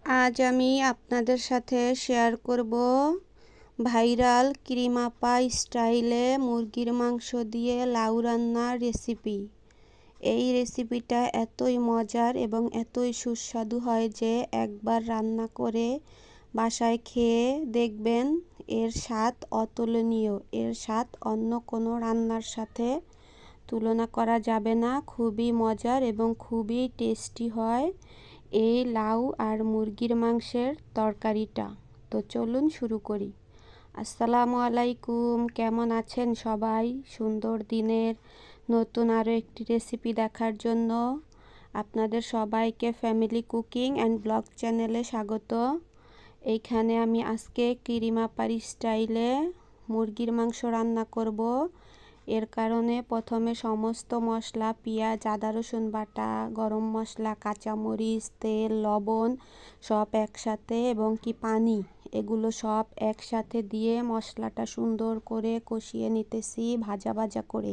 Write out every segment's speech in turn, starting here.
আজ আমি আপনাদের সাথে শেয়ার করব ভাইরাল ক্রিমাপা স্টাইলে মুরগির মাংস দিয়ে লাউ রান্নার রেসিপি। এই রেসিপিটা এতই মজার এবং এতই সুস্বাদু হয় যে একবার রান্না করে বাসায় খেয়ে দেখবেন এর স্বাদ অতুলনীয়। এর স্বাদ অন্য কোনো রান্নার সাথে তুলনা করা যাবে না। খুবই মজার এবং খুবই টেস্টি হয় এই লাউ আর মুরগির মাংসের তরকারিটা। তো চলুন শুরু করি। আসসালামু আলাইকুম, কেমন আছেন সবাই? সুন্দর দিনের নতুন আরও একটি রেসিপি দেখার জন্য আপনাদের সবাইকে ফ্যামিলি কুকিং অ্যান্ড ব্লগ চ্যানেলে স্বাগত। এইখানে আমি আজকে কিরিমাপার স্টাইলে মুরগির মাংস রান্না করব। এর কারণে প্রথমে সমস্ত মশলা, পেঁয়াজ, আদা রসুন বাটা, গরম মশলা, কাঁচামরিচ, তেল, লবণ সব একসাথে এবং পানি, এগুলো সব একসাথে দিয়ে মশলাটা সুন্দর করে কষিয়ে নিতেছি ভাজা ভাজা করে।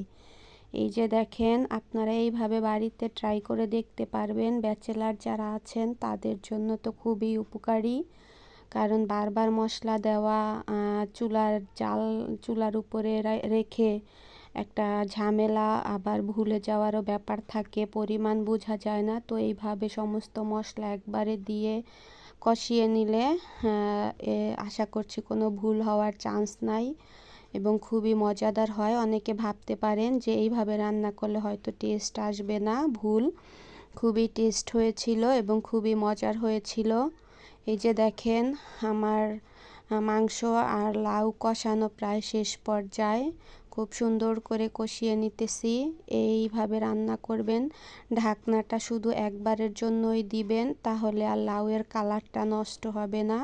এই যে দেখেন, আপনারা এইভাবে বাড়িতে ট্রাই করে দেখতে পারবেন। ব্যাচেলার যারা আছেন তাদের জন্য তো খুবই উপকারী, কারণ বারবার মশলা দেওয়া, চুলার উপরে রেখে একটা ঝামেলা, আবার ভুলে যাওয়ারও ব্যাপার থাকে, পরিমাণ বোঝা যায় না। তো এইভাবে সমস্ত মশলা একবারে দিয়ে কষিয়ে নিলে আশা করছি কোনো ভুল হওয়ার চান্স নাই এবং খুবই মজাদার হয়। অনেকে ভাবতে পারেন যে এইভাবে রান্না করলে হয়তো টেস্ট আসবে না, ভুল। খুবই টেস্ট হয়েছিল এবং খুবই মজার হয়েছিল। এই যে দেখেন, আমার মাংস আর লাউ কষানো প্রায় শেষ পর্যায়ে। খুব সুন্দর করে কষিয়ে নিতেছি। এইভাবে রান্না করবেন। ঢাকনাটা শুধু একবারের জন্যই দিবেন, তাহলে আর লাউয়ের কালারটা নষ্ট হবে না,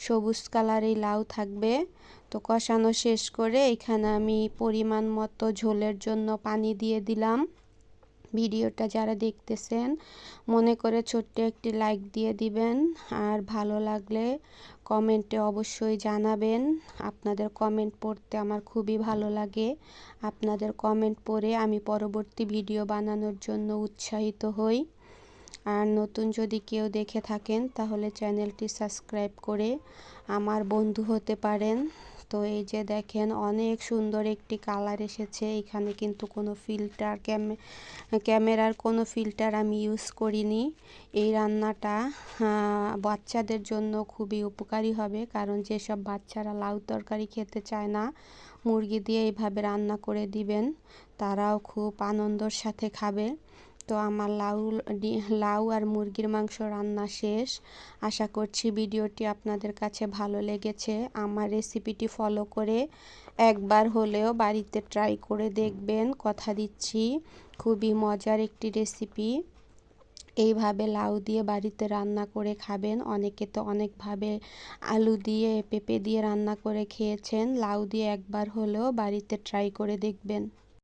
সবুজ কালারেই লাউ থাকবে। তো কষানো শেষ করে এখানে আমি পরিমাণ মতো ঝোলের জন্য পানি দিয়ে দিলাম। ভিডিওটা যারা দেখতেছেন মনে করে ছোট্ট একটি লাইক দিয়ে দিবেন, আর ভালো লাগলে কমেন্টে অবশ্যই জানাবেন। আপনাদের কমেন্ট পড়তে আমার খুবই ভালো লাগে। আপনাদের কমেন্ট পড়ে আমি পরবর্তী ভিডিও বানানোর জন্য উৎসাহিত হই। আর নতুন যদি কেউ দেখে থাকেন তাহলে চ্যানেলটি সাবস্ক্রাইব করে আমার বন্ধু হতে পারেন। তো এই যে দেখেন, অনেক সুন্দর একটি কালার এসেছে। এখানে কিন্তু কোনো ফিল্টার, ক্যামেরার কোনো ফিল্টার আমি ইউজ করিনি। এই রান্নাটা বাচ্চাদের জন্য খুবই উপকারী হবে, কারণ যেসব বাচ্চারা লাউ তরকারি খেতে চায় না, মুরগি দিয়ে এইভাবে রান্না করে দিবেন, তারাও খুব আনন্দর সাথে খাবে। তো আমার লাউ আর মুরগির মাংস রান্না শেষ। আশা করছি ভিডিওটি আপনাদের কাছে ভালো লেগেছে। আমার রেসিপিটি ফলো করে একবার হলেও বাড়িতে ট্রাই করে দেখবেন, কথা দিচ্ছি খুবই মজার একটি রেসিপি। এইভাবে লাউ দিয়ে বাড়িতে রান্না করে খাবেন। অনেকে তো অনেকভাবে আলু দিয়ে, পেঁপে দিয়ে রান্না করে খেয়েছেন। লাউ দিয়ে একবার হলেও বাড়িতে ট্রাই করে দেখবেন।